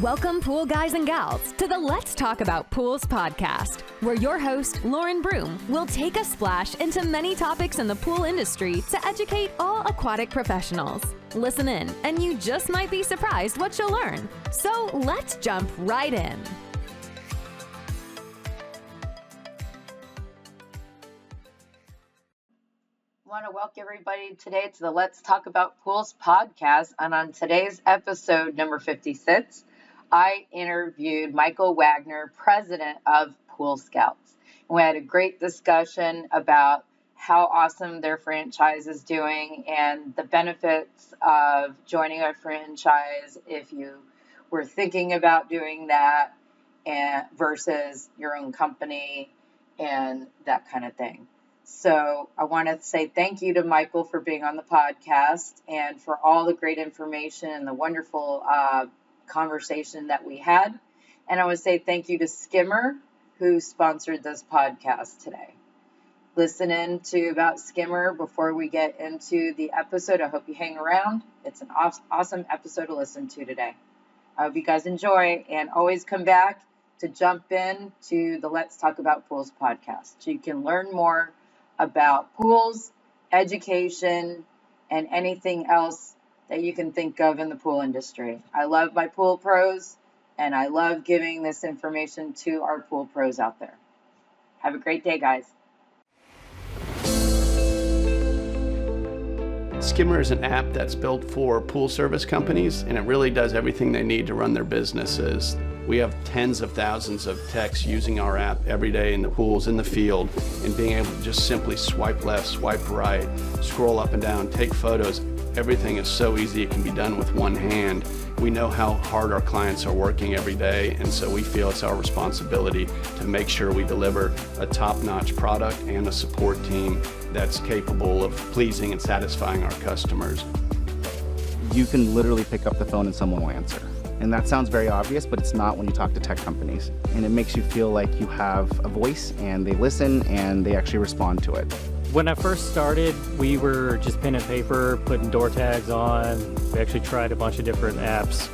Welcome, pool guys and gals, to the Let's Talk About Pools podcast, where your host, Lauren Broom, will take a splash into many topics in the pool industry to educate all aquatic professionals. Listen in, and you just might be surprised what you'll learn. So let's jump right in. I want to welcome everybody today to the Let's Talk About Pools podcast. And on today's episode, number 56, I interviewed Michael Wagner, president of Pool Scouts. And we had a great discussion about how awesome their franchise is doing and the benefits of joining a franchise if you were thinking about doing that and versus your own company and that kind of thing. So I want to say thank you to Michael for being on the podcast and for all the great information and the wonderful conversation that we had. And I want to say thank you to Skimmer, who sponsored this podcast today. Listen in to about Skimmer before we get into the episode. I hope you hang around. It's an awesome episode to listen to today. I hope you guys enjoy, and always come back to jump in to the Let's Talk About Pools podcast so you can learn more about pools, education, and anything else that you can think of in the pool industry. I love my pool pros, and I love giving this information to our pool pros out there. Have a great day, guys. Skimmer is an app that's built for pool service companies, and it really does everything they need to run their businesses. We have tens of thousands of techs using our app every day in the pools, in the field, and being able to just simply swipe left, swipe right, scroll up and down, take photos. Everything is so easy, it can be done with one hand. We know how hard our clients are working every day, and so we feel it's our responsibility to make sure we deliver a top-notch product and a support team that's capable of pleasing and satisfying our customers. You can literally pick up the phone and someone will answer. And that sounds very obvious, but it's not when you talk to tech companies. And it makes you feel like you have a voice and they listen and they actually respond to it. When I first started, we were just pen and paper, putting door tags on. We actually tried a bunch of different apps.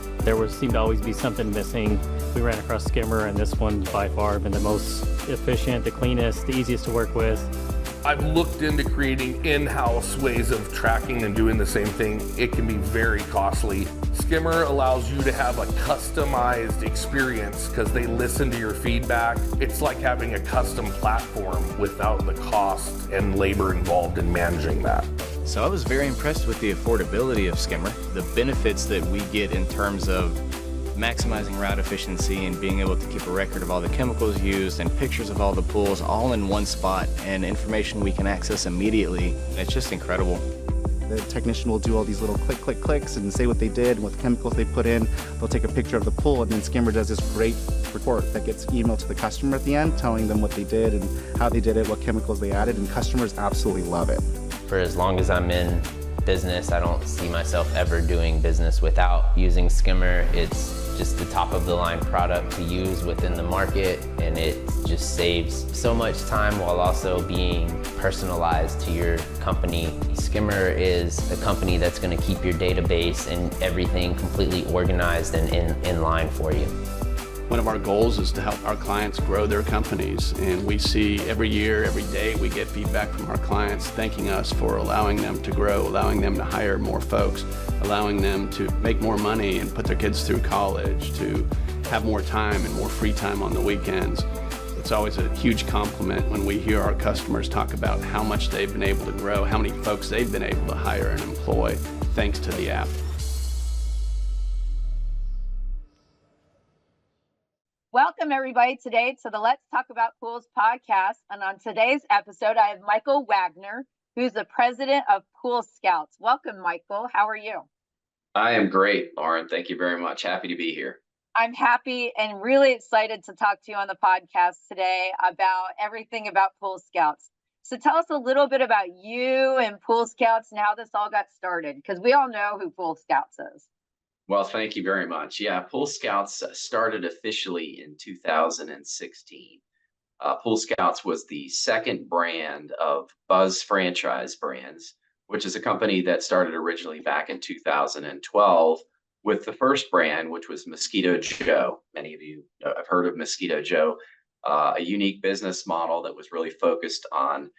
Seemed to always be something missing. We ran across Skimmer, and this one by far has been the most efficient, the cleanest, the easiest to work with. I've looked into creating in-house ways of tracking and doing the same thing. It can be very costly. Skimmer allows you to have a customized experience because they listen to your feedback. It's like having a custom platform without the cost and labor involved in managing that. So I was very impressed with the affordability of Skimmer, the benefits that we get in terms of maximizing route efficiency and being able to keep a record of all the chemicals used and pictures of all the pools all in one spot and information we can access immediately. It's just incredible. The technician will do all these little clicks and say what they did and what chemicals they put in. They'll take a picture of the pool, and then Skimmer does this great report that gets emailed to the customer at the end, telling them what they did and how they did it, what chemicals they added, and customers absolutely love it. For as long as I'm in business, I don't see myself ever doing business without using Skimmer. It's just the top of the line product to use within the market, and it just saves so much time while also being personalized to your company. Skimmer is a company that's going to keep your database and everything completely organized and in line for you. One of our goals is to help our clients grow their companies, and we see every year, every day, we get feedback from our clients thanking us for allowing them to grow, allowing them to hire more folks, allowing them to make more money and put their kids through college, to have more time and more free time on the weekends. It's always a huge compliment when we hear our customers talk about how much they've been able to grow, how many folks they've been able to hire and employ thanks to the app. Welcome, everybody, today to the Let's Talk About Pools podcast. And on today's episode, I have Michael Wagner, who's the president of Pool Scouts. Welcome, Michael. How are you? I am great, Lauren. Thank you very much. Happy to be here. I'm happy and really excited to talk to you on the podcast today about everything about Pool Scouts. So tell us a little bit about you and Pool Scouts and how this all got started, because we all know who Pool Scouts is. Well, thank you very much. Yeah, Pool Scouts started officially in 2016. Pool Scouts was the second brand of Buzz franchise brands, which is a company that started originally back in 2012 with the first brand, which was Mosquito Joe. Many of you have heard of Mosquito Joe, a unique business model that was really focused on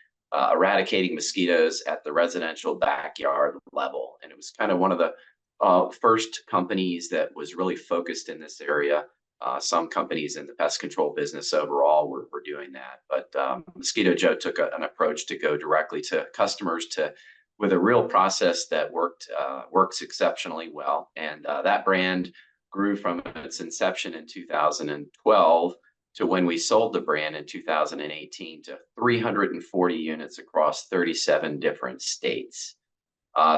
eradicating mosquitoes at the residential backyard level. And it was kind of one of the first companies that was really focused in this area. Some companies in the pest control business overall were doing that. But Mosquito Joe took an approach to go directly to customers with a real process that works exceptionally well. And that brand grew from its inception in 2012 to when we sold the brand in 2018 to 340 units across 37 different states.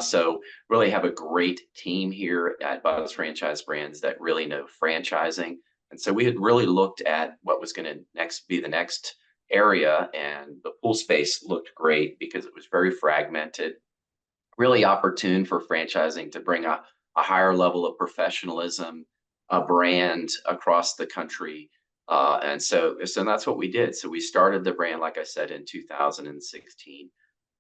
So really have a great team here at Buzz Franchise Brands that really know franchising. And so we had really looked at what was going to next be the next area, and the pool space looked great because it was very fragmented, really opportune for franchising to bring a higher level of professionalism, a brand across the country. And so that's what we did. So we started the brand, like I said, in 2016.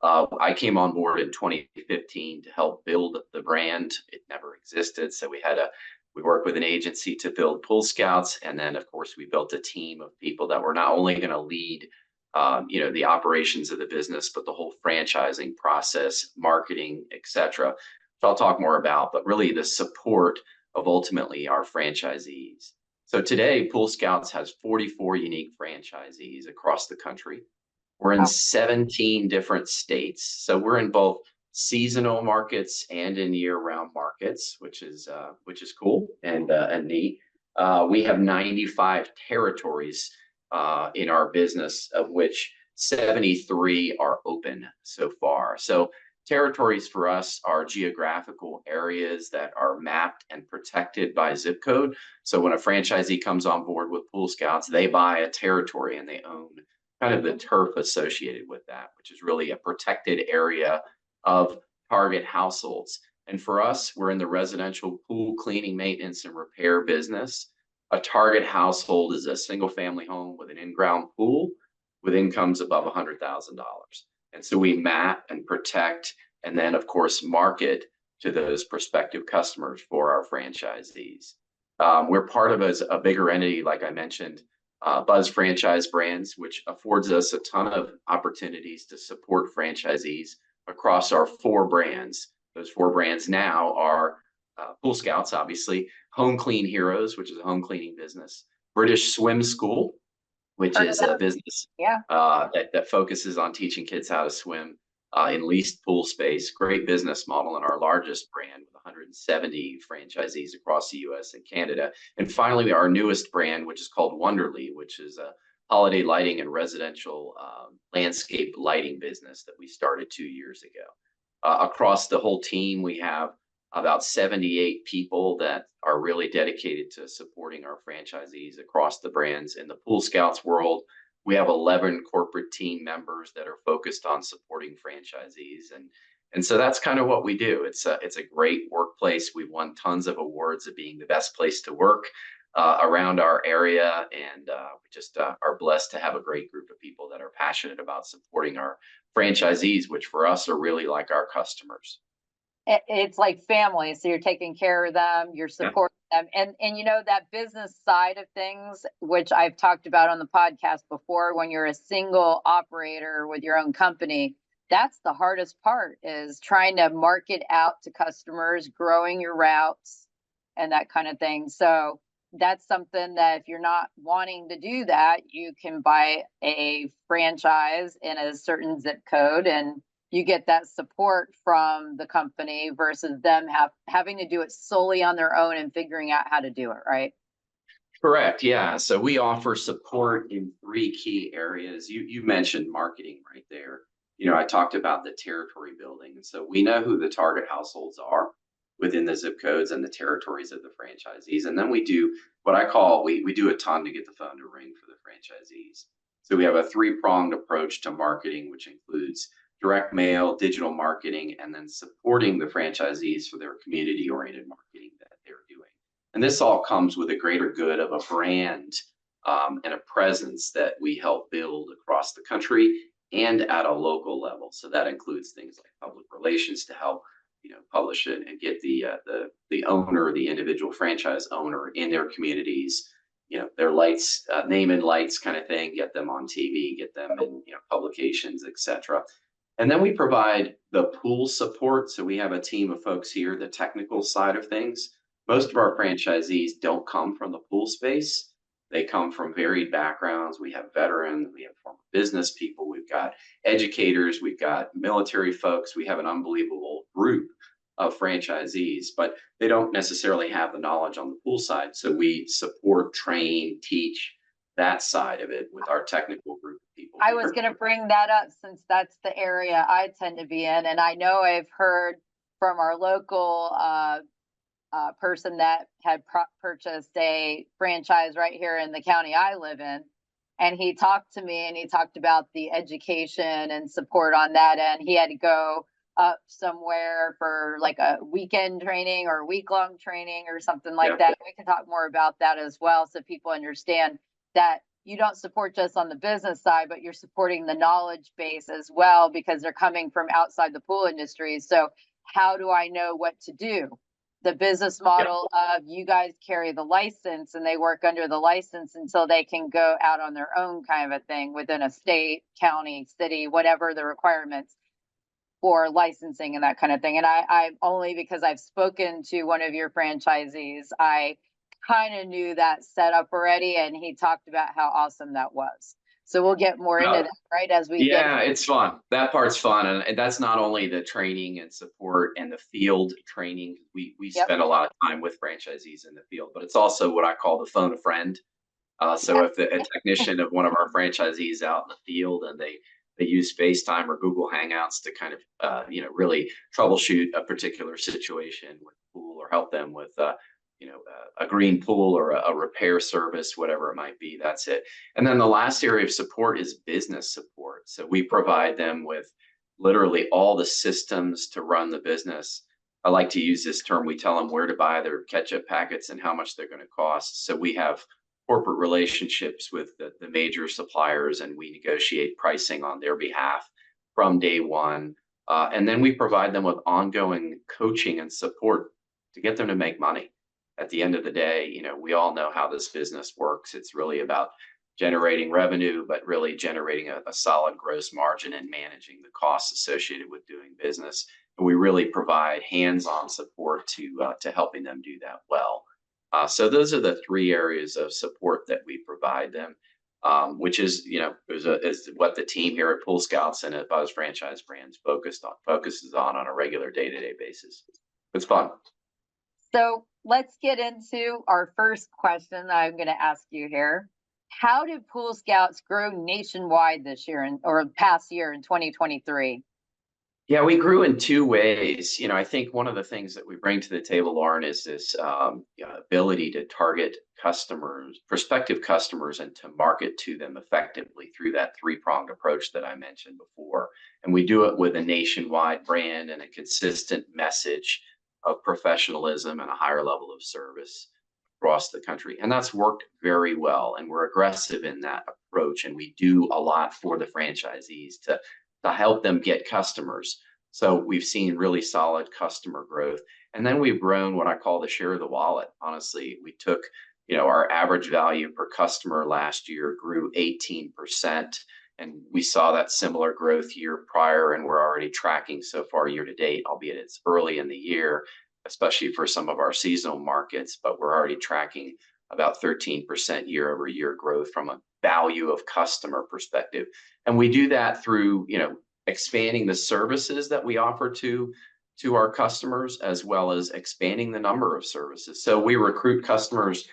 I came on board in 2015 to help build the brand. It never existed. So we worked with an agency to build Pool Scouts. And then, of course, we built a team of people that were not only going to lead the operations of the business, but the whole franchising process, marketing, etc., which I'll talk more about, but really the support of ultimately our franchisees. So today, Pool Scouts has 44 unique franchisees across the country. We're in 17 different states. So we're in both seasonal markets and in year-round markets, which is cool and neat. We have 95 territories in our business, of which 73 are open so far. So territories for us are geographical areas that are mapped and protected by zip code. So when a franchisee comes on board with Pool Scouts, they buy a territory and they own kind of the turf associated with that, which is really a protected area of target households. And for us, we're in the residential pool cleaning, maintenance, and repair business. A target household is a single family home with an in-ground pool with incomes above $100,000. And so we map and protect, and then of course market to those prospective customers for our franchisees. We're part of a bigger entity, like I mentioned, Buzz Franchise Brands, which affords us a ton of opportunities to support franchisees across our 4 brands. Those 4 brands now are Pool Scouts, obviously, Home Clean Heroes, which is a home cleaning business, British Swim School, which is a business that focuses on teaching kids how to swim in leased pool space. Great business model, and our largest brand with 170 franchisees across the US and Canada. And finally, our newest brand, which is called Wonderly, which is a holiday lighting and residential landscape lighting business that we started 2 years ago. Across the whole team, we have about 78 people that are really dedicated to supporting our franchisees across the brands. In the Pool Scouts world, we have 11 corporate team members that are focused on supporting franchisees. And so that's kind of what we do. It's a great workplace. We've won tons of awards of being the best place to work around our area. And we just are blessed to have a great group of people that are passionate about supporting our franchisees, which for us are really like our customers. It's like family. So you're taking care of them, you're supporting them. And that business side of things, which I've talked about on the podcast before, when you're a single operator with your own company, that's the hardest part, is trying to market out to customers, growing your routes and that kind of thing. So that's something that if you're not wanting to do that, you can buy a franchise in a certain zip code and you get that support from the company versus them having to do it solely on their own and figuring out how to do it, right? Correct. Yeah. So we offer support in 3 key areas. You mentioned marketing right there. I talked about the territory building. And so we know who the target households are within the zip codes and the territories of the franchisees. And then we do what I call, we do a ton to get the phone to ring for the franchisees. So we have a 3-pronged approach to marketing, which includes direct mail, digital marketing, and then supporting the franchisees for their community-oriented marketing that they're doing. And this all comes with a greater good of a brand and a presence that we help build across the country and at a local level. So that includes things like public relations to help publish it and get the owner, the individual franchise owner in their communities, their lights, name and lights kind of thing, get them on TV, get them in, publications, etc. And then we provide the pool support. So we have a team of folks here, the technical side of things. Most of our franchisees don't come from the pool space. They come from varied backgrounds. We have veterans, we have former business people, we've got educators, we've got military folks. We have an unbelievable group of franchisees, but they don't necessarily have the knowledge on the pool side. So we support, train, teach that side of it with our technical group of people. I was going to bring that up since that's the area I tend to be in. And I know I've heard from our local person that had purchased a franchise right here in the county I live in. And he talked to me and he talked about the education and support on that end. He had to go up somewhere for like a weekend training or week-long training or something like that. We can talk more about that as well, so people understand that you don't support just on the business side, but you're supporting the knowledge base as well, because they're coming from outside the pool industry. So how do I know what to do? The business model of you guys carry the license and they work under the license until they can go out on their own kind of a thing within a state, county, city, whatever the requirements for licensing and that kind of thing. And I only because I've spoken to one of your franchisees, I kind of knew that setup already, and he talked about how awesome that was. So we'll get more into that, right? As we it's fun. That part's fun. And that's not only the training and support and the field training. We spend a lot of time with franchisees in the field, but it's also what I call the phone a friend. So if a technician of one of our franchisees out in the field and they use FaceTime or Google Hangouts to kind of, really troubleshoot a particular situation with the pool or help them with, a green pool or a repair service, whatever it might be, that's it. And then the last area of support is business support. So we provide them with literally all the systems to run the business. I like to use this term. We tell them where to buy their ketchup packets and how much they're going to cost. So we have corporate relationships with the major suppliers, and we negotiate pricing on their behalf from day one. And then we provide them with ongoing coaching and support to get them to make money. At the end of the day, we all know how this business works. It's really about generating revenue, but really generating a solid gross margin and managing the costs associated with doing business. And we really provide hands-on support to helping them do that well. So those are the three areas of support that we provide them, which is, is what the team here at Pool Scouts and at Buzz Franchise Brands focuses on a regular day-to-day basis. It's fun. So let's get into our first question that I'm going to ask you here. How did Pool Scouts grow nationwide this year or past year in 2023? Yeah, we grew in two ways. I think one of the things that we bring to the table, Lauren, is this ability to target customers, prospective customers, and to market to them effectively through that three-pronged approach that I mentioned before. And we do it with a nationwide brand and a consistent message of professionalism and a higher level of service across the country. And that's worked very well. And we're aggressive in that approach. And we do a lot for the franchisees to help them get customers. So we've seen really solid customer growth. And then we've grown what I call the share of the wallet. Honestly, we took, our average value per customer last year grew 18%. And we saw that similar growth year prior, and we're already tracking so far year to date, albeit it's early in the year, especially for some of our seasonal markets, but we're already tracking about 13% year over year growth from a value of customer perspective. And we do that through, expanding the services that we offer to our customers, as well as expanding the number of services. So we recruit customers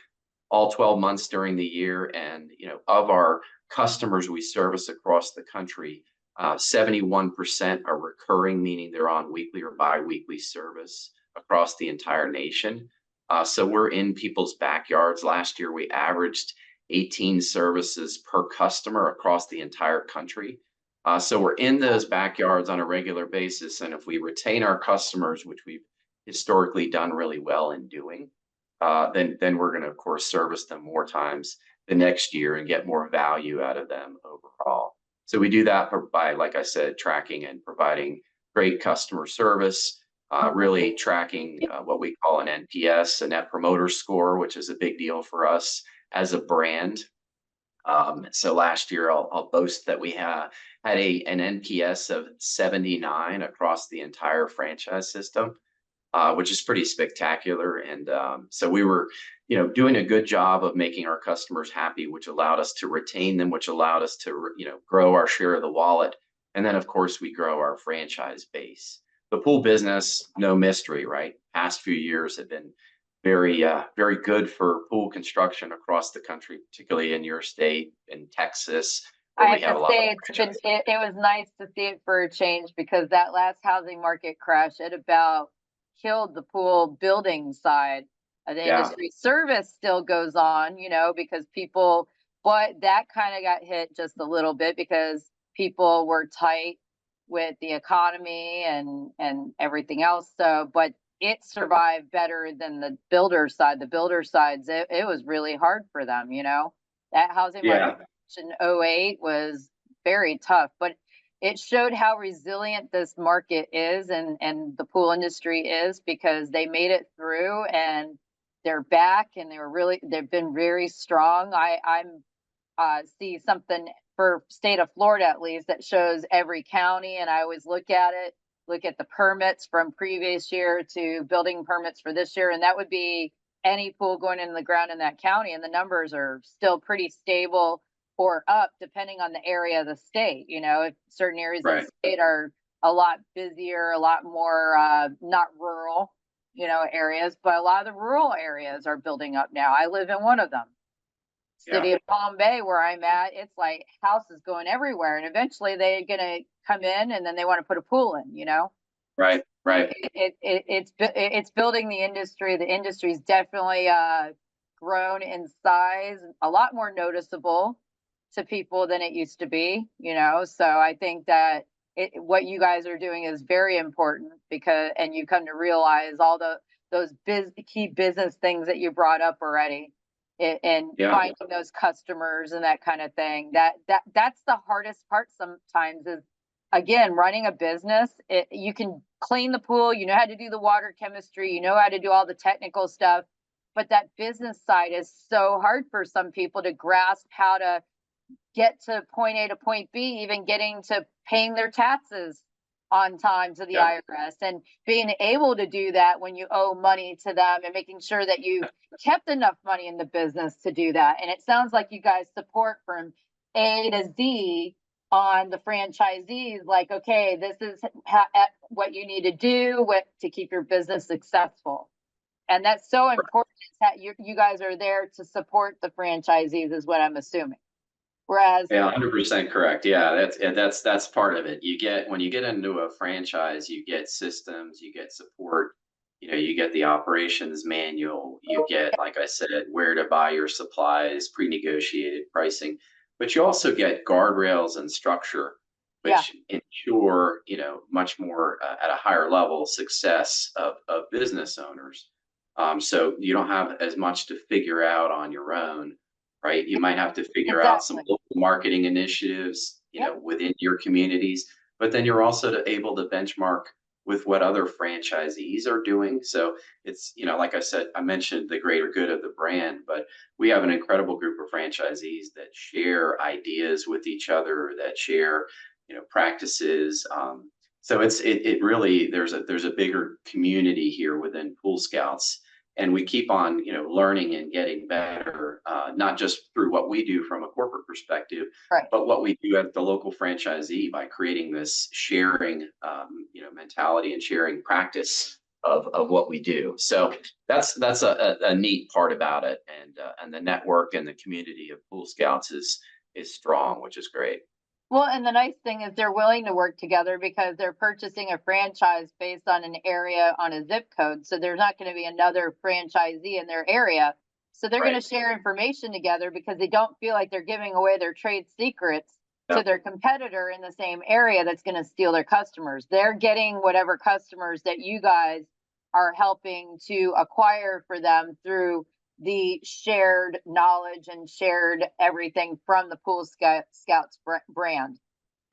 all 12 months during the year. And, of our customers we service across the country, 71% are recurring, meaning they're on weekly or bi-weekly service across the entire nation. So we're in people's backyards. Last year, we averaged 18 services per customer across the entire country. So we're in those backyards on a regular basis. And if we retain our customers, which we've historically done really well in doing, then we're going to, of course, service them more times the next year and get more value out of them overall. So we do that by, like I said, tracking and providing great customer service, really tracking what we call an NPS, a Net Promoter Score, which is a big deal for us as a brand. So last year, I'll boast that we had an NPS of 79 across the entire franchise system, which is pretty spectacular. And so we were, doing a good job of making our customers happy, which allowed us to retain them, which allowed us to, grow our share of the wallet. And then, of course, we grow our franchise base. The pool business, no mystery, right? Past few years have been very good for pool construction across the country, particularly in your state, in Texas, where I we have have a to lot of say it was nice to see it for a change, because that last housing market crash, it about killed the pool building side of the Yeah, industry. Service still goes on, because people, but that kind of got hit just a little bit because people were tight with the economy and everything else. So, but it survived better than the builder side. The builder sides, it was really hard for them, that housing yeah, market in '08 was very tough, but it showed how resilient this market is, and the pool industry is, because they made it through and they're back, and they've been very strong. I'm see something for state of Florida, at least, that shows every county, and I always look at it, look at the permits from previous year to building permits for this year, and that would be any pool going in the ground in that county, and the numbers are still pretty stable or up, depending on the area of the state. If certain areas of right. the state are a lot busier, a lot more not rural, areas, but a lot of the rural areas are building up now. I live in one of them. Yeah, City of Palm Bay, where I'm at, it's like houses going everywhere, and eventually they're gonna come in, and then they want to put a pool in. right, right. It's building the industry. The industry's definitely grown in size, a lot more noticeable to people than it used to be. So I think that what you guys are doing is very important, because, and you come to realize all those key business things that you brought up already, and Yeah, finding those customers and that kind of thing. That's the hardest part sometimes, is, again, running a business. You can clean the pool, you know how to do the water chemistry, you know how to do all the technical stuff, but that business side is so hard for some people to grasp, how to get to point A to point B, even getting to paying their taxes on time to the yeah, IRS, and being able to do that when you owe money to them, and making sure that you've kept enough money in the business to do that. And it sounds like you guys support from A to Z on the franchisees, like, okay, this is what you need to do to keep your business successful. And that's so important, is that you guys are there to support the franchisees, is what I'm assuming. Whereas, yeah, 100% correct. Yeah, that's part of it. When you get into a franchise, you get systems, you get support, you get the operations manual, you get, like I said, where to buy your supplies, pre-negotiated pricing, but you also get guardrails and structure, yeah, which ensure, much more at a higher level success of business owners. So you don't have as much to figure out on your own, right? You might have to figure out some exactly. local marketing initiatives, Yep. within your communities, but then you're also able to benchmark with what other franchisees are doing. So it's, like I said, I mentioned the greater good of the brand, but we have an incredible group of franchisees that share ideas with each other, that share, practices. So it really, there's a bigger community here within Pool Scouts, and we keep on, learning and getting better, not just through what we do from a corporate perspective, Right. but what we do at the local franchisee, by creating this sharing, mentality and sharing practice of what we do. So that's a neat part about it, and the network and the community of Pool Scouts is strong, which is great. Well, and the nice thing is they're willing to work together, because they're purchasing a franchise based on an area, on a zip code. So there's not going to be another franchisee in their area. So they're going Right. to share information together, because they don't feel like they're giving away their trade secrets Yeah. to their competitor in the same area that's going to steal their customers. They're getting whatever customers that you guys are helping to acquire for them through the shared knowledge and shared everything from the Scouts brand.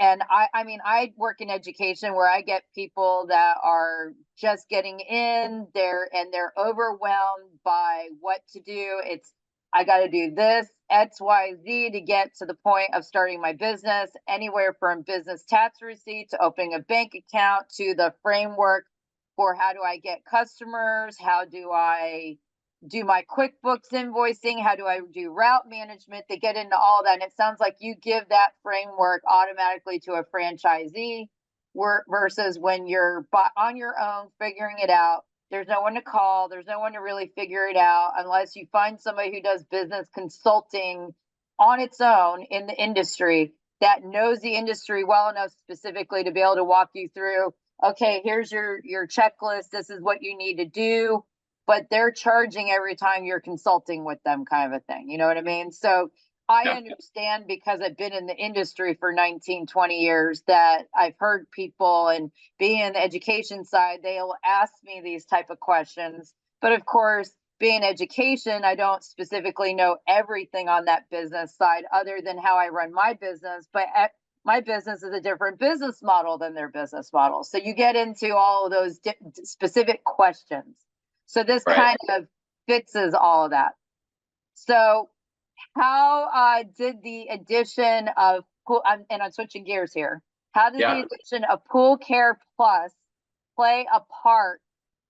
And I mean, I work in education where I get people that are just getting in there and they're overwhelmed by what to do. It's, I got to do this, X, Y, Z to get to the point of starting my business, anywhere from business tax receipt to opening a bank account to the framework for how do I get customers? How do I do my QuickBooks invoicing? How do I do route management? They get into all that. And it sounds like you give that framework automatically to a franchisee versus when you're on your own figuring it out. There's no one to call. There's no one to really figure it out unless you find somebody who does business consulting on its own in the industry that knows the industry well enough specifically to be able to walk you through, okay, here's your checklist. This is what you need to do, but they're charging every time you're consulting with them, kind of a thing. You know what I mean? So I understand, because I've been in the industry for 19, 20 years, that I've heard people, and being in the education side, they'll ask me these type of questions. But of course, being in education, I don't specifically know everything on that business side other than how I run my business. But my business is a different business model than their business model. So you get into all of those specific questions. So this kind of fixes all of that. So how did the addition of pool, and I'm switching gears here. How did the addition of Pool Care Plus play a part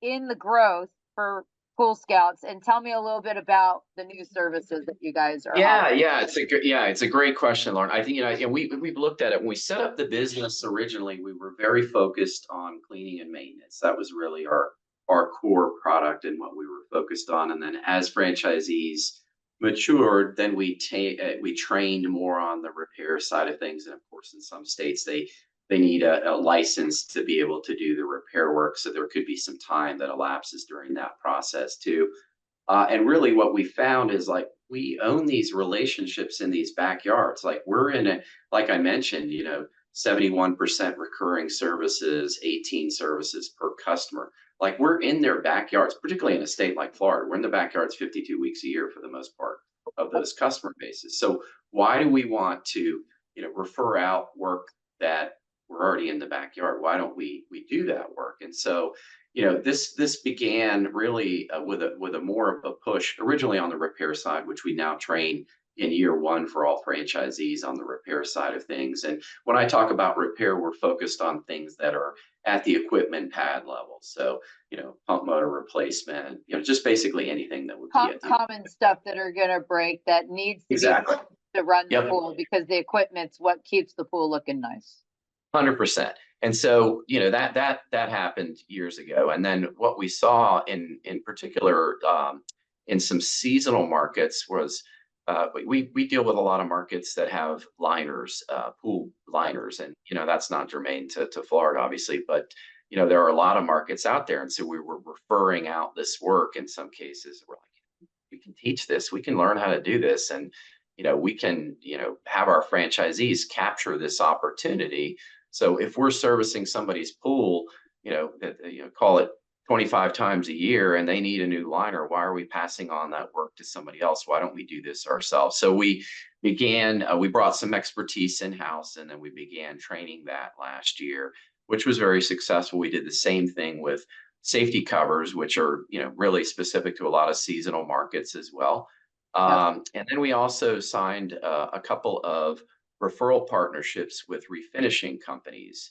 in the growth for Pool Scouts? And tell me a little bit about the new services that you guys are offering. It's a great question, Lauren. I think, and we've looked at it. When we set up the business originally, we were very focused on cleaning and maintenance. That was really our core product and what we were focused on. And then as franchisees matured, then we trained more on the repair side of things. And of course, in some states, they need a license to be able to do the repair work. So there could be some time that elapses during that process too. And really what we found is, like, we own these relationships in these backyards. Like, we're in a, like I mentioned, 71% recurring services, 18 services per customer. Like, we're in their backyards, particularly in a state like Florida. We're in the backyards 52 weeks a year for the most part of those customer bases. So why do we want to, refer out work that we're already in the backyard? Why don't we do that work? And so, this began really with a more of a push originally on the repair side, which we now train in year one for all franchisees on the repair side of things. And when I talk about repair, we're focused on things that are at the equipment pad level. So, pump motor replacement, just basically anything that would be at the common stuff that are going to break that needs to exactly be to run the pool, because the equipment's what keeps the pool looking nice. 100%. And so, that happened years ago. And then what we saw in particular in some seasonal markets was we deal with a lot of markets that have liners, pool liners, and that's not germane to Florida, obviously, but there are a lot of markets out there, and so we were referring out this work. In some cases, we're like, we can teach this, we can learn how to do this, and we can have our franchisees capture this opportunity. So if we're servicing somebody's pool, call it 25 times a year, and they need a new liner, why are we passing on that work to somebody else? Why don't we do this ourselves? So we brought some expertise in-house, and then we began training that last year, which was very successful. We did the same thing with safety covers, which are, really specific to a lot of seasonal markets as well. And then we also signed a couple of referral partnerships with refinishing companies.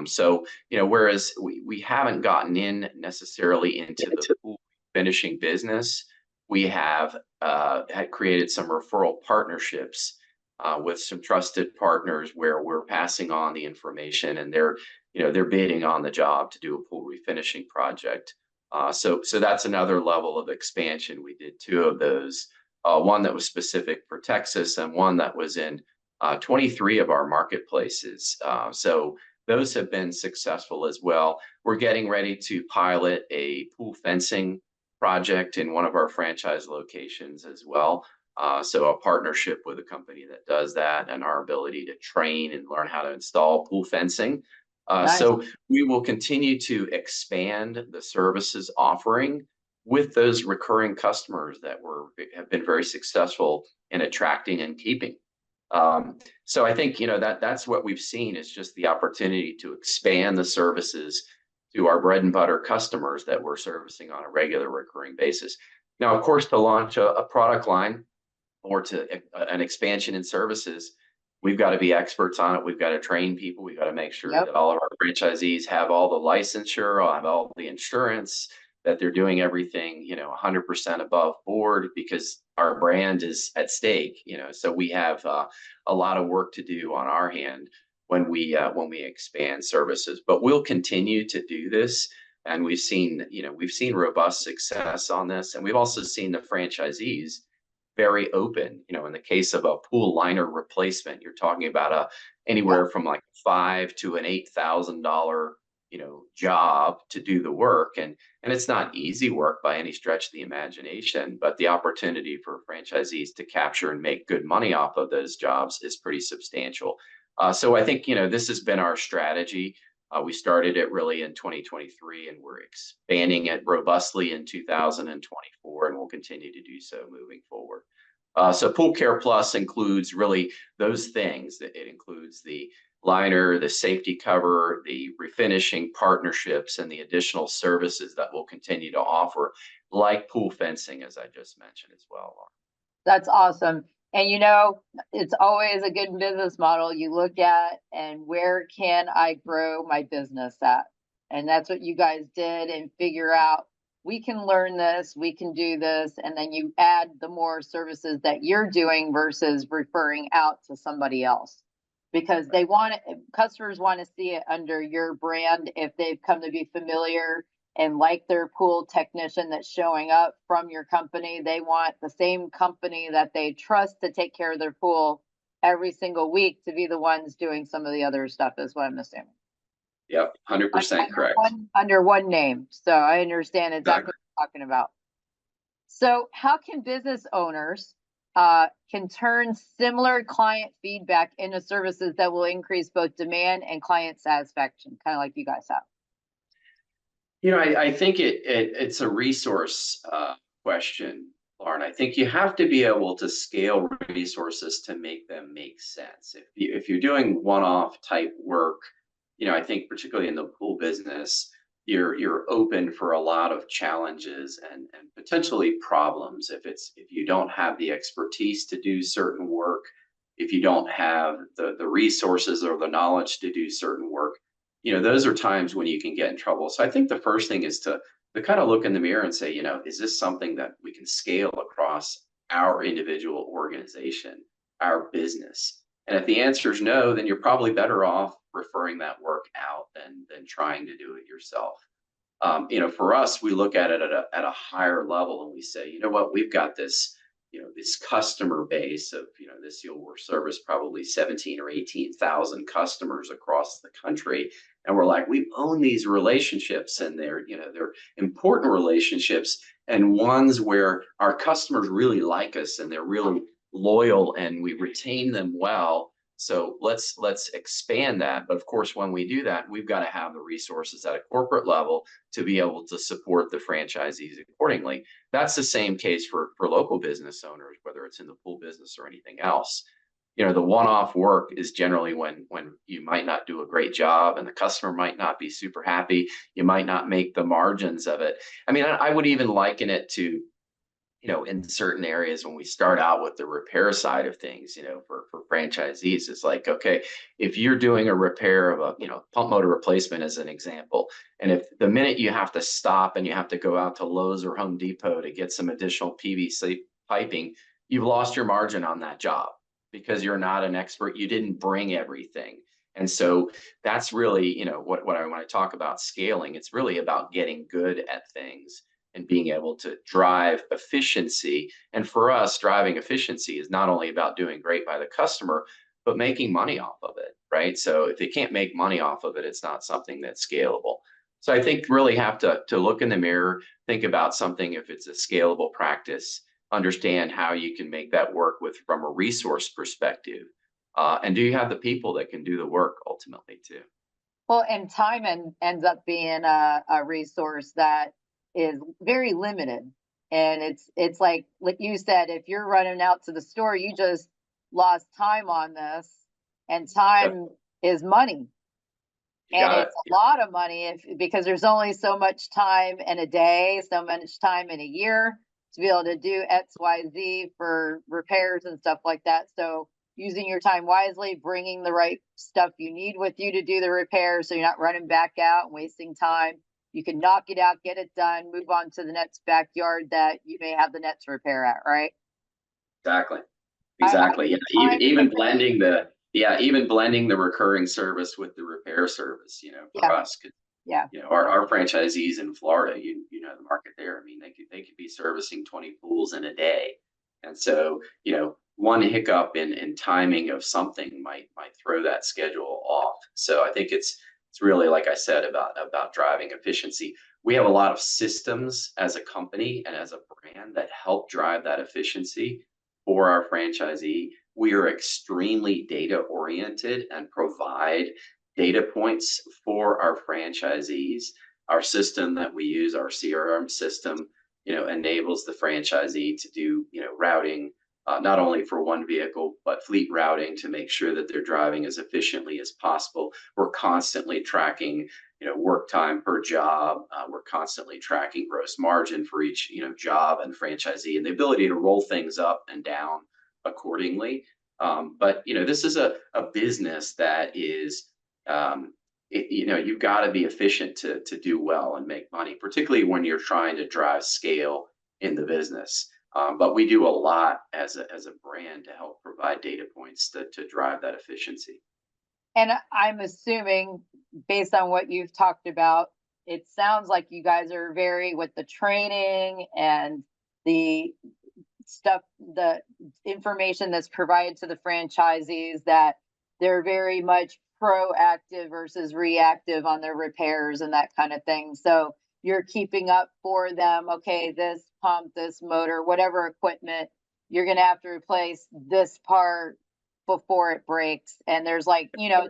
So, whereas we haven't gotten in necessarily into the pool finishing business, we have had created some referral partnerships with some trusted partners where we're passing on the information, and they're bidding on the job to do a pool refinishing project. So that's another level of expansion. We did two of those, one that was specific for Texas and one that was in 23 of our marketplaces. So those have been successful as well. We're getting ready to pilot a pool fencing project in one of our franchise locations as well. So a partnership with a company that does that, and our ability to train and learn how to install pool fencing. Nice. So we will continue to expand the services offering with those recurring customers that have been very successful in attracting and keeping. So I think, that's what we've seen is just the opportunity to expand the services to our bread and butter customers that we're servicing on a regular recurring basis. Now, of course, to launch a product line or to an expansion in services, we've got to be experts on it. We've got to train people. We've got to make sure Yep. that all of our franchisees have all the licensure, have all the insurance, that they're doing everything, 100% above board because our brand is at stake, So we have a lot of work to do on our hand when we expand services, but we'll continue to do this. And we've seen robust success on this, and we've also seen the franchisees very open. In the case of a pool liner replacement, you're talking about anywhere from like $5,000 to an $8,000 job to do the work, and it's not easy work by any stretch of the imagination, but the opportunity for franchisees to capture and make good money off of those jobs is pretty substantial. So I think this has been our strategy. We started it really in 2023, and we're expanding it robustly in 2024, and we'll continue to do so moving forward. So Pool Care Plus includes really those things. That it includes the liner, the safety cover, the refinishing partnerships, and the additional services that we'll continue to offer, like pool fencing, as I just mentioned as well, Lauren. That's awesome. And it's always a good business model you look at and where can I grow my business at? And that's what you guys did, and figure out we can learn this, we can do this, and then you add the more services that you're doing versus referring out to somebody else. Because customers want to see it under your brand if they've come to be familiar and like their pool technician that's showing up from your company. They want the same company that they trust to take care of their pool every single week to be the ones doing some of the other stuff, is what I'm assuming. Yep, 100% correct. Under one name. So I understand exactly what you're talking about. So how can business owners can turn similar client feedback into services that will increase both demand and client satisfaction, kind of like you guys have? I think it's a resource question, Lauren. I think you have to be able to scale resources to make them make sense. If you're doing one-off type work, I think particularly in the pool business, you're open for a lot of challenges and potentially problems if you don't have the expertise to do certain work, if you don't have the resources or the knowledge to do certain work. Those are times when you can get in trouble. So I think the first thing is to kind of look in the mirror and say, is this something that we can scale across our individual organization, our business? And if the answer is no, then you're probably better off referring that work out than trying to do it yourself. For us, we look at it at a higher level, and we say, what, we've got this, this customer base of, this year we're service probably 17 or 18,000 customers across the country. And we're like, we own these relationships, and they're important relationships, and ones where our customers really like us and they're really loyal and we retain them well. So let's expand that. But of course, when we do that, we've got to have the resources at a corporate level to be able to support the franchisees accordingly. That's the same case for local business owners, whether it's in the pool business or anything else. The one-off work is generally when you might not do a great job and the customer might not be super happy. You might not make the margins of it. I mean, I would even liken it to, in certain areas when we start out with the repair side of things, for franchisees, it's like, okay, if you're doing a repair of a, pump motor replacement as an example, and if the minute you have to stop and you have to go out to Lowe's or Home Depot to get some additional PVC piping, you've lost your margin on that job because you're not an expert. You didn't bring everything. And so that's really, what I want to talk about scaling. It's really about getting good at things and being able to drive efficiency. And for us, driving efficiency is not only about doing great by the customer, but making money off of it, right? So if they can't make money off of it, it's not something that's scalable. So I think really have to look in the mirror, think about something if it's a scalable practice, understand how you can make that work from a resource perspective. And do you have the people that can do the work ultimately too? Well, and time ends up being a resource that is very limited. And it's like you said, if you're running out to the store, you just lost time on this, and time is money. You And got it's a lot of money because there's only so much time in a day, so much time in a year to be able to do X, Y, Z for repairs and stuff like that. So using your time wisely, bringing the right stuff you need with you to do the repair, so you're not running back out and wasting time. You can knock it out, get it done, move on to the next backyard that you may have the next repair at, right? Exactly. Exactly. Yeah. Even blending the recurring service with the repair service, for us, Yeah. our franchisees in Florida, know the market there. I mean, they could be servicing 20 pools in a day. And so, one hiccup in timing of something might throw that schedule off. So I think it's really, like I said, about driving efficiency. We have a lot of systems as a company and as a brand that help drive that efficiency for our franchisee. We are extremely data oriented and provide data points for our franchisees. Our system that we use, our CRM system, enables the franchisee to do, routing, not only for one vehicle, but fleet routing to make sure that they're driving as efficiently as possible. We're constantly tracking, work time per job. We're constantly tracking gross margin for each, job and franchisee, and the ability to roll things up and down accordingly. But this is a business that is, you've got to be efficient to do well and make money, particularly when you're trying to drive scale in the business. But we do a lot as a brand to help provide data points to drive that efficiency. And I'm assuming, based on what you've talked about, it sounds like you guys are very with the training and the stuff, the information that's provided to the franchisees, that they're very much proactive versus reactive on their repairs and that kind of thing. So you're keeping up for them. Okay, this pump, this motor, whatever equipment, you're going to have to replace this part before it breaks. And there's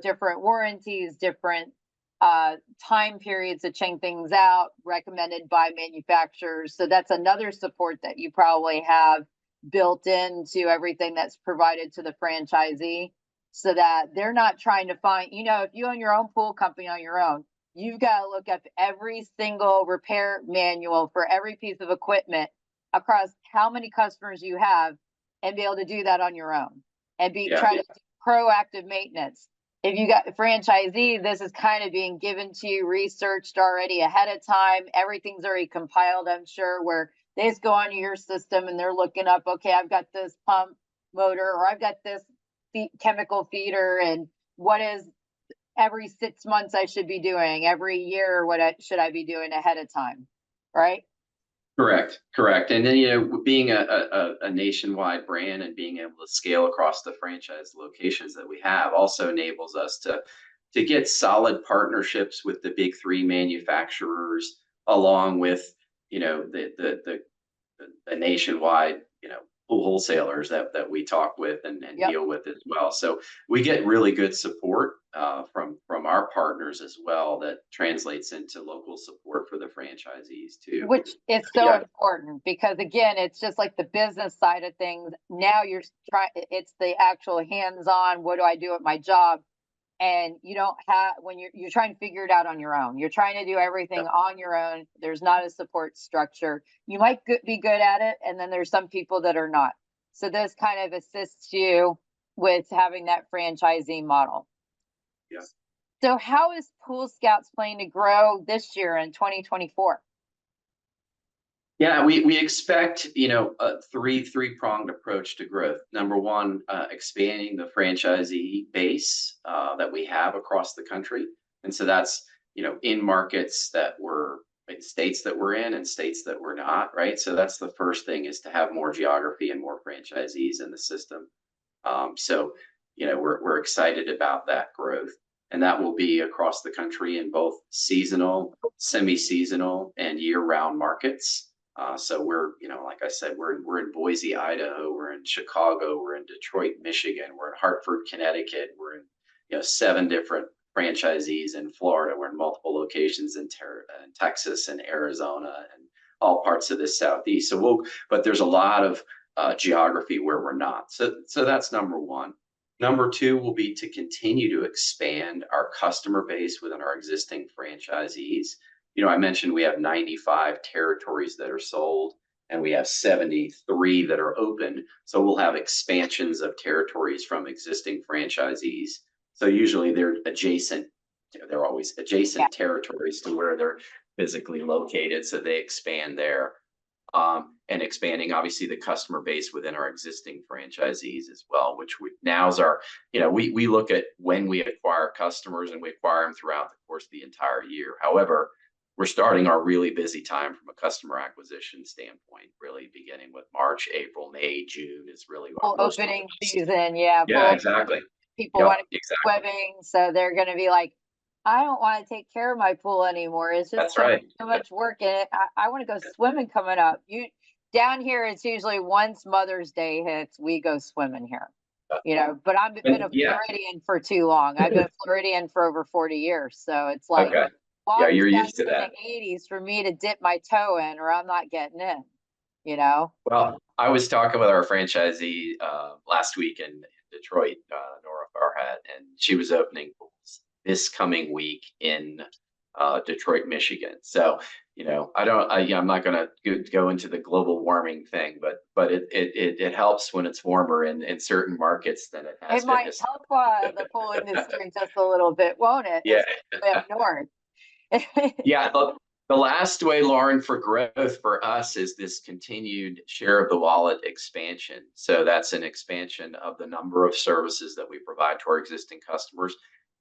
different warranties, different time periods to change things out recommended by manufacturers. So that's another support that you probably have built into everything that's provided to the franchisee, so that they're not trying to find, if you own your own pool company on your own, you've got to look up every single repair manual for every piece of equipment across how many customers you have and be able to do that on your own and try to do proactive maintenance. If you got a franchisee, this is kind of being given to you, researched already ahead of time. Everything's already compiled, I'm sure, where they just go onto your system and they're looking up, okay, I've got this pump motor, or I've got this chemical feeder, and what is every 6 months I should be doing, every year, should I be doing ahead of time, right? Correct. And then, being a nationwide brand and being able to scale across the franchise locations that we have also enables us to get solid partnerships with the big three manufacturers, along with, the nationwide, pool wholesalers that we talk with and deal with as well. So we get really good support from our partners as well, that translates into local support for the franchisees too. Which is so important, because again, it's just like the business side of things. Now it's the actual hands-on, what do I do at my job? And you don't have, when you're trying to figure it out on your own, you're trying to do everything on your own. There's not a support structure. You might be good at it, and then there's some people that are not. So this kind of assists you with having that franchisee model. Yeah. So how is Pool Scouts planning to grow this year in 2024? Yeah, we expect, a three-pronged approach to growth. Number one, expanding the franchisee base that we have across the country. And so that's, in markets that in states that we're in and states that we're not, right? So that's the first thing, is to have more geography and more franchisees in the system. So, we're excited about that growth. And that will be across the country in both seasonal, semi-seasonal, and year-round markets. So we're, like I said, we're in Boise, Idaho, we're in Chicago, we're in Detroit, Michigan, we're in Hartford, Connecticut, we're in 7 different franchisees in Florida, we're in multiple locations in Texas and Arizona and all parts of the Southeast. So but there's a lot of geography where we're not. So that's number one. Number two will be to continue to expand our customer base within our existing franchisees. I mentioned we have 95 territories that are sold and we have 73 that are open. So we'll have expansions of territories from existing franchisees. So usually they're always adjacent territories to where they're physically located. So they expand there. And expanding obviously the customer base within our existing franchisees as well, which now's our, we look at when we acquire customers and we acquire them throughout the course of the entire year. However, we're starting our really busy time from a customer acquisition standpoint, really beginning with March, April, May, June is really our Opening season. Yeah. Exactly. People want to be swimming, so they're going to be like, I don't want to take care of my pool anymore. It's just so much work in it. I want to go swimming coming up. Down here, it's usually once Mother's Day hits, we go swimming here. But I've been a Floridian for too long. I've been a Floridian for over 40 years. So it's like, you're used to that. In the 80s for me to dip my toe in or I'm not getting in, Well, I was talking with our franchisee last week in Detroit, Nora Farhat, and she was opening pools this coming week in Detroit, Michigan. So, I'm not going to go into the global warming thing, but it helps when it's warmer in certain markets than it has. It might help the pool industry just a little bit, won't it? Yeah. Up north. Yeah. The last way, Lauren, for growth for us is this continued share of the wallet expansion. So that's an expansion of the number of services that we provide to our existing customers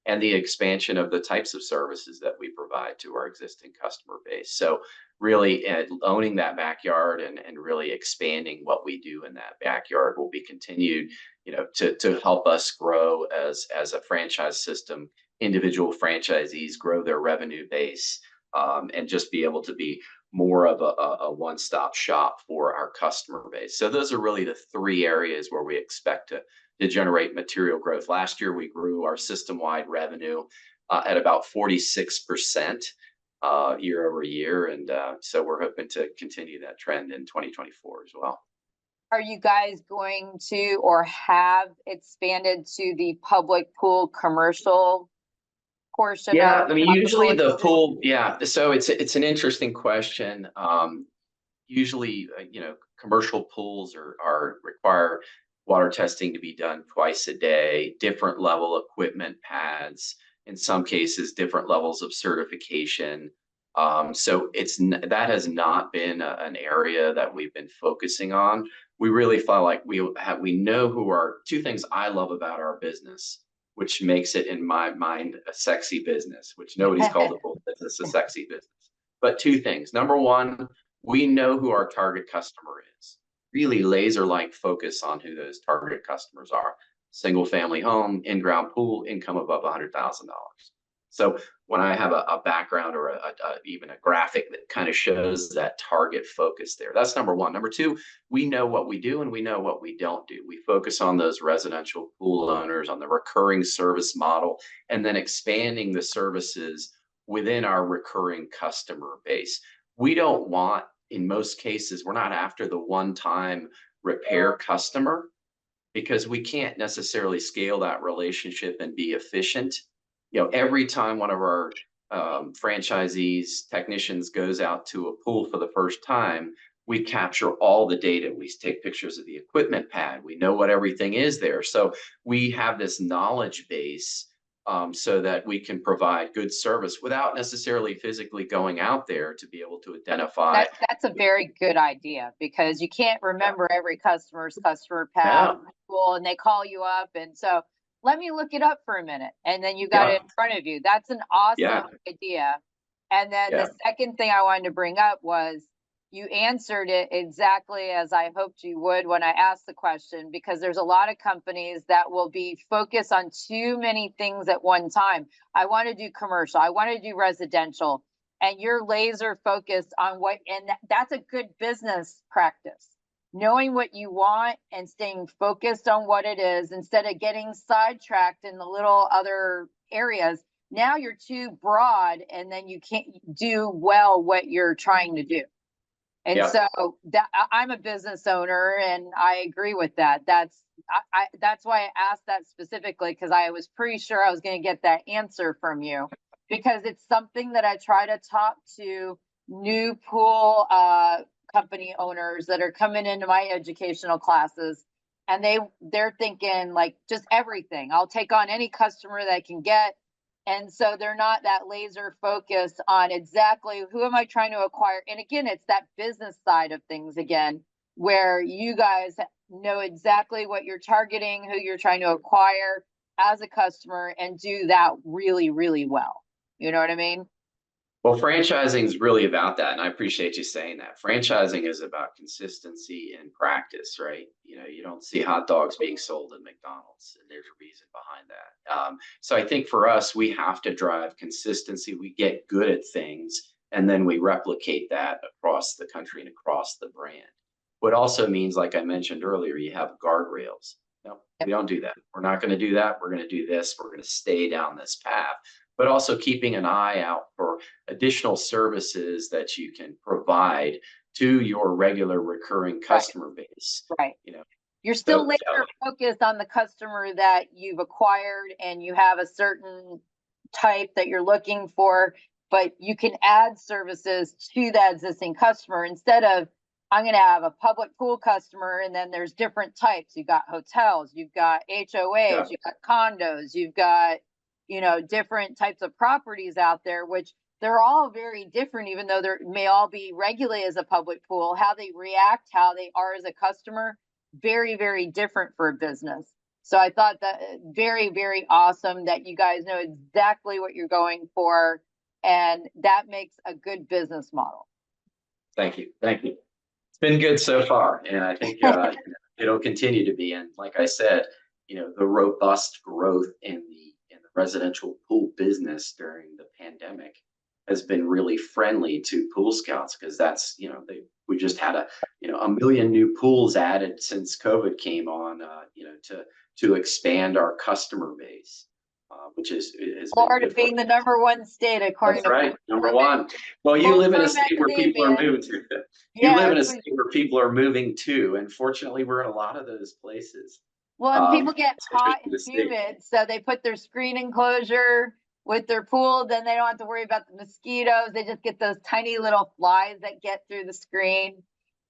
and the expansion of the types of services that we provide to our existing customer base. So really owning that backyard and really expanding what we do in that backyard will be continued, to help us grow as a franchise system. Individual franchisees grow their revenue base and just be able to be more of a one-stop shop for our customer base. So those are really the three areas where we expect to generate material growth. Last year, we grew our system-wide revenue at about 46% year over year. And so we're hoping to continue that trend in 2024 as well. Are you guys going to or have expanded to the public pool commercial portion? Yeah, I mean, usually the pool, so it's an interesting question. Usually, commercial pools require water testing to be done twice a day, different level equipment pads, in some cases, different levels of certification. So that has not been an area that we've been focusing on. We really feel like we know who are two things I love about our business, which makes it, in my mind, a sexy business, which nobody's called a pool business a sexy business. But two things. Number one, we know who our target customer is. Really laser-like focus on who those target customers are. Single family home, in-ground pool, income above $100,000. So when I have a background or even a graphic that kind of shows that target focus there, that's number one. Number two, we know what we do and we know what we don't do. We focus on those residential pool owners, on the recurring service model, and then expanding the services within our recurring customer base. We don't want, in most cases, we're not after the one-time repair customer because we can't necessarily scale that relationship and be efficient. Every time one of our franchisees, technicians goes out to a pool for the first time, we capture all the data. We take pictures of the equipment pad. We know what everything is there. So we have this knowledge base so that we can provide good service without necessarily physically going out there to be able to identify. That's a very good idea because you can't remember every customer's customer pad and they call you up. And so let me look it up for a minute. And then you got it in front of you. That's an awesome idea. And then the second thing I wanted to bring up was you answered it exactly as I hoped you would when I asked the question, because there's a lot of companies that will be focused on too many things at one time. I want to do commercial. I want to do residential. And you're laser focused on that's a good business practice. Knowing what you want and staying focused on what it is instead of getting sidetracked in the little other areas. Now you're too broad and then you can't do well what you're trying to do. And Yep. so that I'm a business owner, and I agree with that. That's why I asked that specifically, because I was pretty sure I was going to get that answer from you, because it's something that I try to talk to new pool company owners that are coming into my educational classes, and they're thinking like just everything. I'll take on any customer that I can get. And so they're not that laser focused on exactly who am I trying to acquire. And again, it's that business side of things again, where you guys know exactly what you're targeting, who you're trying to acquire as a customer, and do that really, really well. You know what I mean? Well, franchising is really about that, and I appreciate you saying that. Franchising is about consistency and practice, right? You don't see hot dogs being sold at McDonald's, and there's a reason behind that. So I think for us, we have to drive consistency. We get good at things, and then we replicate that across the country and across the brand. What also means, like I mentioned earlier, you have guardrails. No, we don't do that. We're not going to do that. We're going to do this. We're going to stay down this path, but also keeping an eye out for additional services that you can provide to your regular recurring customer base. Right. You're still laser focused on the customer that you've acquired, and you have a certain type that you're looking for, but you can add services to that existing customer instead of, I'm going to have a public pool customer, and then there's different types. You've got hotels, you've got HOAs, you've got condos, you've got, different types of properties out there, which they're all very different, even though they may all be regulated as a public pool. How they react, how they are as a customer, very, very different for a business. So I thought that very, very awesome that you guys know exactly what you're going for, and that makes a good business model. Thank you. Thank you. It's been good so far, and I think it'll continue to be. And like I said, the robust growth in the residential pool business during the pandemic has been really friendly to Pool Scouts, because that's, we just had a million new pools added since COVID came on, to expand our customer base, which is Florida being the #1 state according to right, #1. Well, you live in a state where people are moving to. You live in a state where people are moving to, and fortunately, we're in a lot of those places. Well, and people get hot and humid, so they put their screen enclosure with their pool. Then they don't have to worry about the mosquitoes. They just get those tiny little flies that get through the screen.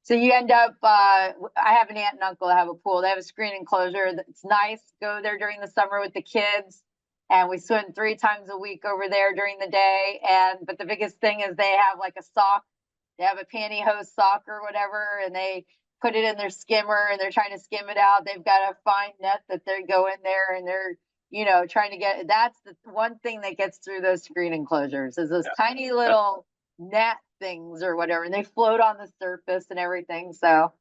So you end up, I have an aunt and uncle that have a pool. They have a screen enclosure. It's nice. Go there during the summer with the kids. And we swim 3 times a week over there during the day. But the biggest thing is they have like a sock. They have a pantyhose sock or whatever, and they put it in their skimmer, and they're trying to skim it out. They've got a fine net that they go in there, and they're, trying to get. That's the one thing that gets through those screen enclosures is those tiny little net things or whatever, and they float on the surface and everything. So,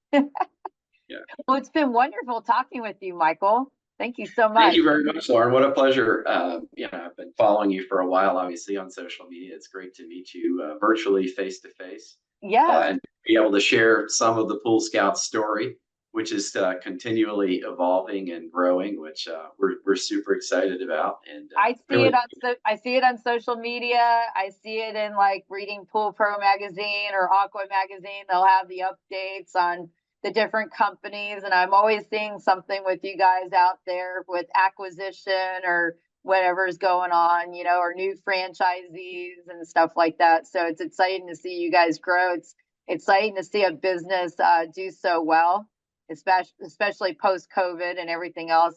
Well, it's been wonderful talking with you, Michael. Thank you so much. Thank you very much, Lauren. What a pleasure. I've been following you for a while, obviously, on social media. It's great to meet you virtually, face to face. Yeah. And be able to share some of the Pool Scouts story, which is continually evolving and growing, which we're super excited about. And I see it on social media. I see it in like reading Pool Pro magazine or Aqua magazine. They'll have the updates on the different companies, and I'm always seeing something with you guys out there with acquisition or whatever's going on, or new franchisees and stuff like that. So it's exciting to see you guys grow. It's exciting to see a business do so well, especially post-COVID and everything else.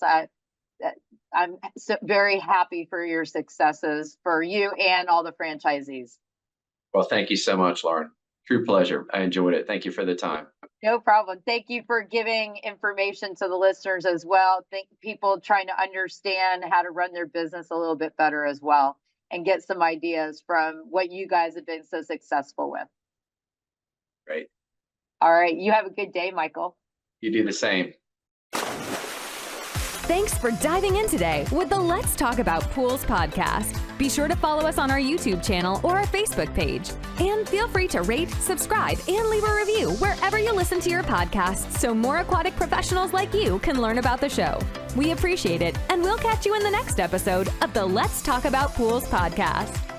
I'm so very happy for your successes, for you and all the franchisees. Well, thank you so much, Lauren. True pleasure. I enjoyed it. Thank you for the time. No problem. Thank you for giving information to the listeners as well. Thank people trying to understand how to run their business a little bit better as well, and get some ideas from what you guys have been so successful with. Great. All right. You have a good day, Michael. You do the same. Thanks for diving in today with the Let's Talk About Pools podcast. Be sure to follow us on our YouTube channel or our Facebook page. And feel free to rate, subscribe, and leave a review wherever you listen to your podcasts so more aquatic professionals like you can learn about the show. We appreciate it, and we'll catch you in the next episode of the Let's Talk About Pools podcast.